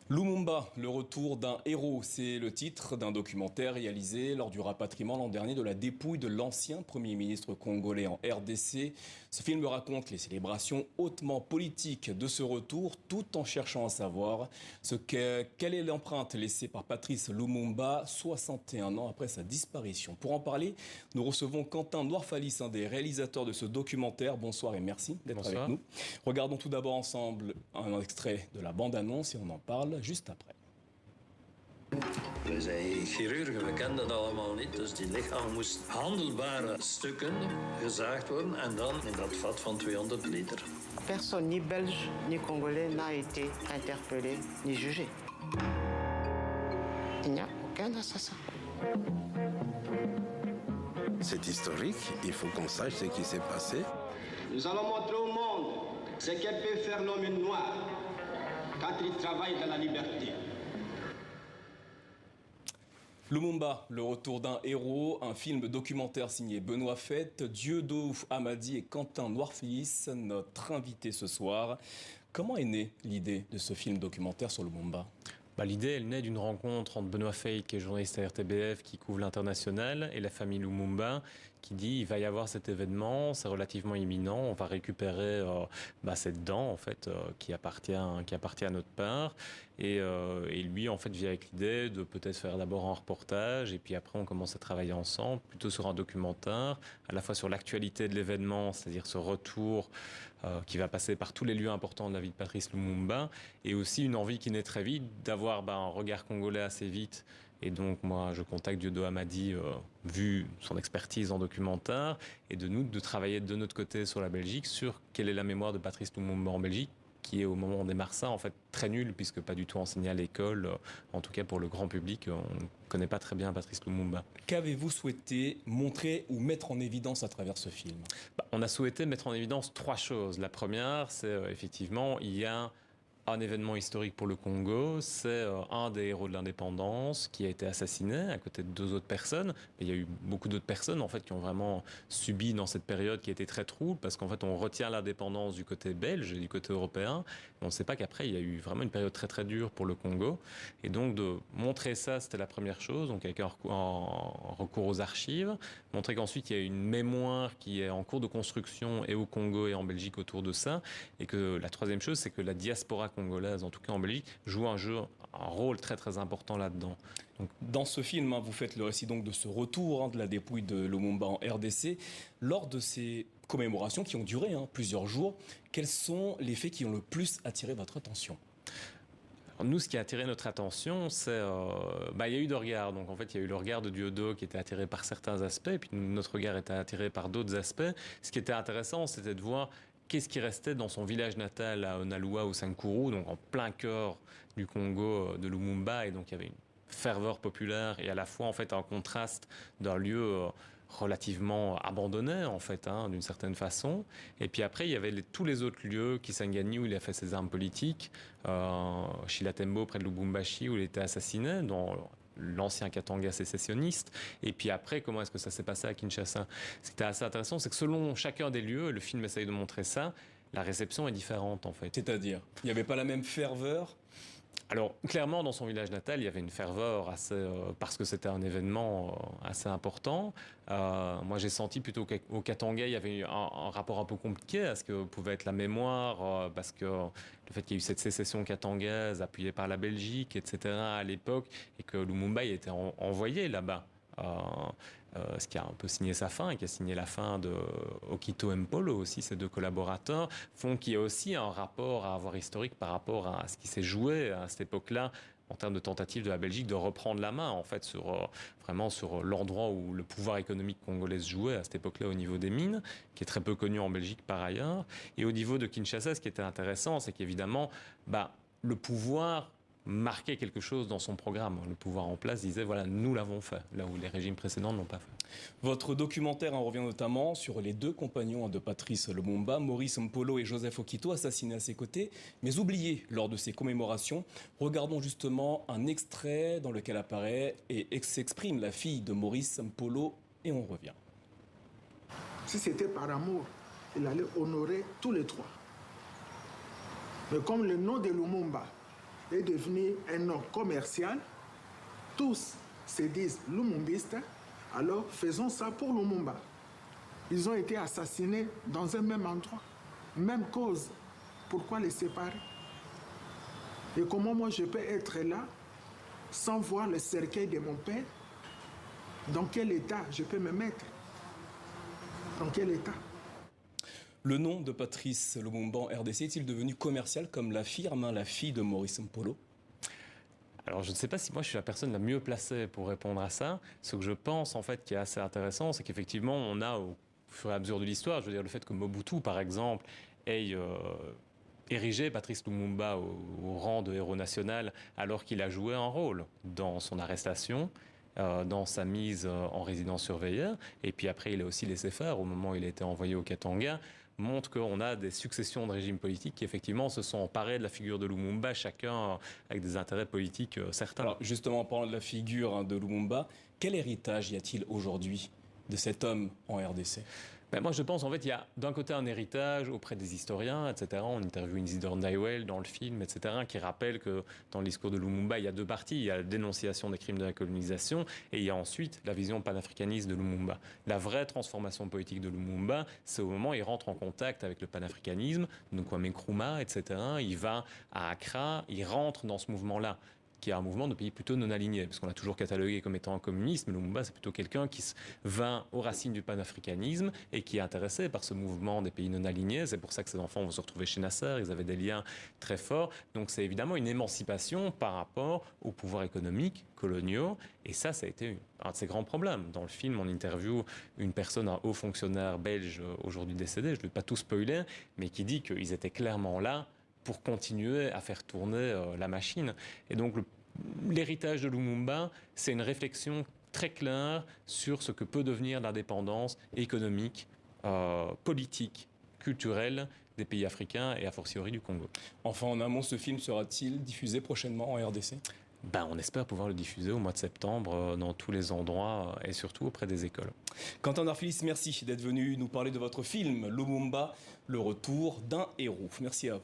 Lumumba, le retour d'un héros, c'est le titre d'un documentaire réalisé lors du rapatriement l'an dernier de la dépouille de l'ancien Premier ministre congolais en RDC. Ce film raconte les célébrations hautement politiques de ce retour, tout en cherchant à savoir quelle est l'empreinte laissée par Patrice Lumumba 61 ans après sa disparition. Pour en parler, nous recevons Quentin Noirfalis, un des réalisateurs de ce documentaire. Bonsoir et merci d'être avec nous. Regardons tout d'abord ensemble un extrait de la bande-annonce et on en parle juste après. We zijn chirurgen, we kennen dat allemaal niet. Dus die lichaam moest handelbare stukken gezaagd worden en dan in dat vat van 200 liter. Personne, ni belge ni congolais, n'a été interpellé ni jugé. Il n'y a aucun assassin. C'est historique, il faut qu'on sache ce qui s'est passé. Nous allons montrer au monde ce qu'elle peut faire l'homme noir quand il travaille dans la liberté. Lumumba, le retour d'un héros, un film documentaire signé Benoît Fette, Dieudo Amadi et Quentin Noirfalis, notre invité ce soir. Comment est née l'idée de ce film documentaire sur Lumumba ? L'idée, elle naît d'une rencontre entre Benoît Fette, qui est journaliste à RTBF, qui couvre l'international, et la famille Lumumba, qui dit il va y avoir cet événement, c'est relativement imminent, on va récupérer cette dent en fait qui appartient à notre part, et lui en fait vient avec l'idée de peut-être faire d'abord un reportage, et puis après on commence à travailler ensemble, plutôt sur un documentaire, à la fois sur l'actualité de l'événement, c'est-à-dire ce retour qui va passer par tous les lieux importants de la vie de Patrice Lumumba, et aussi une envie qui naît très vite d'avoir un regard congolais assez vite. Et donc moi je contacte Dieudo Amadi, vu son expertise en documentaire, et de travailler de notre côté sur la Belgique, sur quelle est la mémoire de Patrice Lumumba en Belgique, qui est au moment où on démarre ça en fait très nul, puisque pas du tout enseigné à l'école, en tout cas pour le grand public, on ne connaît pas très bien Patrice Lumumba. Qu'avez-vous souhaité montrer ou mettre en évidence à travers ce film ? On a souhaité mettre en évidence trois choses. La première, c'est effectivement, il y a un événement historique pour le Congo, c'est un des héros de l'indépendance qui a été assassiné à côté de deux autres personnes. Mais il y a eu beaucoup d'autres personnes en fait qui ont vraiment subi dans cette période qui a été très trouble, parce qu'en fait on retient l'indépendance du côté belge et du côté européen. On ne sait pas qu'après il y a eu vraiment une période très très dure pour le Congo. Et donc de montrer ça, c'était la première chose, donc avec un recours aux archives. Montrer qu'ensuite il y a une mémoire qui est en cours de construction et au Congo et en Belgique autour de ça. Et que la troisième chose, c'est que la diaspora congolaise, en tout cas en Belgique, joue un rôle très très important là-dedans. Donc, dans ce film, vous faites le récit donc de ce retour de la dépouille de Lumumba en RDC. Lors de ces commémorations qui ont duré plusieurs jours, quels sont les faits qui ont le plus attiré votre attention ? Alors nous, ce qui a attiré notre attention, c'est il y a eu deux regards. Donc en fait, il y a eu le regard de Dieudo qui était attiré par certains aspects, et puis notre regard était attiré par d'autres aspects. Ce qui était intéressant, c'était de voir qu'est-ce qui restait dans son village natal à Onaloa, au Sankuru, donc en plein cœur du Congo de Lumumba, et donc il y avait une ferveur populaire et à la fois en fait un contraste d'un lieu relativement abandonné en fait, d'une certaine façon. Et puis après il y avait tous les autres lieux, Kisangani où il a fait ses armes politiques, Chilatembo près de Lubumbashi où il était assassiné, dans l'ancien Katanga sécessionniste, et puis après, comment est-ce que ça s'est passé à Kinshasa. Ce qui était assez intéressant, c'est que selon chacun des lieux, le film essaye de montrer ça, la réception est différente en fait. C'est-à-dire, il n'y avait pas la même ferveur ? Alors, clairement, dans son village natal, il y avait une ferveur parce que c'était un événement assez important. Moi, j'ai senti plutôt qu'au Katanga, il y avait un rapport un peu compliqué à ce que pouvait être la mémoire, parce que le fait qu'il y ait eu cette sécession katangaise appuyée par la Belgique, etc., à l'époque, et que Lumumba ait été envoyé là-bas. Ce qui a un peu signé sa fin et qui a signé la fin de Okito Mpolo aussi, ces deux collaborateurs, font qu'il y a aussi un rapport à avoir historique par rapport à ce qui s'est joué à cette époque-là en termes de tentative de la Belgique de reprendre la main en fait vraiment sur l'endroit où le pouvoir économique congolais se jouait à cette époque-là au niveau des mines, qui est très peu connu en Belgique par ailleurs. Et au niveau de Kinshasa, ce qui était intéressant, c'est qu'évidemment, le pouvoir marquait quelque chose dans son programme. Le pouvoir en place disait, voilà, nous l'avons fait, là où les régimes précédents ne l'ont pas fait. Votre documentaire en revient notamment sur les deux compagnons de Patrice Lumumba, Maurice Mpolo et Joseph Okito, assassinés à ses côtés, mais oubliés lors de ces commémorations. Regardons justement un extrait dans lequel apparaît et s'exprime la fille de Maurice Mpolo, et on revient. Si c'était par amour, il allait honorer tous les trois. Mais comme le nom de Lumumba est devenu un nom commercial. Tous se disent lumumbistes, alors faisons ça pour Lumumba. Ils ont été assassinés dans un même endroit, même cause. Pourquoi les séparer? Et comment moi je peux être là sans voir le cercueil de mon père? Dans quel état je peux me mettre? Dans quel état? Le nom de Patrice Lumumba en RDC est-il devenu commercial comme l'affirme la fille de Maurice Mpolo? Alors, je ne sais pas si moi je suis la personne la mieux placée pour répondre à ça. Ce que je pense, en fait, qui est assez intéressant, c'est qu'effectivement, on a, au fur et à mesure de l'histoire, je veux dire, le fait que Mobutu, par exemple, ait érigé Patrice Lumumba au rang de héros national alors qu'il a joué un rôle dans son arrestation, dans sa mise en résidence surveillée, et puis après, il a aussi laissé faire au moment où il a été envoyé au Katanga, montre qu'on a des successions de régimes politiques qui effectivement se sont emparés de la figure de Lumumba, chacun avec des intérêts politiques certains. Alors justement, en parlant de la figure de Lumumba, quel héritage y a-t-il aujourd'hui de cet homme en RDC? Moi, je pense, en fait, il y a d'un côté un héritage auprès des historiens, etc. On interviewe Isidore Ndaiwel dans le film, etc., qui rappelle que dans le discours de Lumumba, il y a deux parties. Il y a la dénonciation des crimes de la colonisation et il y a ensuite la vision panafricaniste de Lumumba. La vraie transformation politique de Lumumba, c'est au moment où il rentre en contact avec le panafricanisme, donc Kwame Nkrumah, etc. Il va à Accra, il rentre dans ce mouvement-là, qui est un mouvement de pays plutôt non alignés, parce qu'on l'a toujours catalogué comme étant un communiste, mais Lumumba, c'est plutôt quelqu'un qui vint aux racines du panafricanisme et qui est intéressé par ce mouvement des pays non alignés. C'est pour ça que ses enfants vont se retrouver chez Nasser, ils avaient des liens très forts. Donc c'est évidemment une émancipation par rapport aux pouvoirs économiques coloniaux, et ça a été un de ses grands problèmes. Dans le film, on interviewe une personne, un haut fonctionnaire belge aujourd'hui décédé, je ne vais pas tout spoiler, mais qui dit qu'ils étaient clairement là pour continuer à faire tourner la machine. Et donc l'héritage de Lumumba, c'est une réflexion très claire sur ce que peut devenir l'indépendance économique, politique, culturelle des pays africains et a fortiori du Congo. Enfin, en amont, ce film sera-t-il diffusé prochainement en RDC? On espère pouvoir le diffuser au mois de septembre dans tous les endroits et surtout auprès des écoles. Quentin Darfilis, merci d'être venu nous parler de votre film Lumumba, le retour d'un héros. Merci à vous.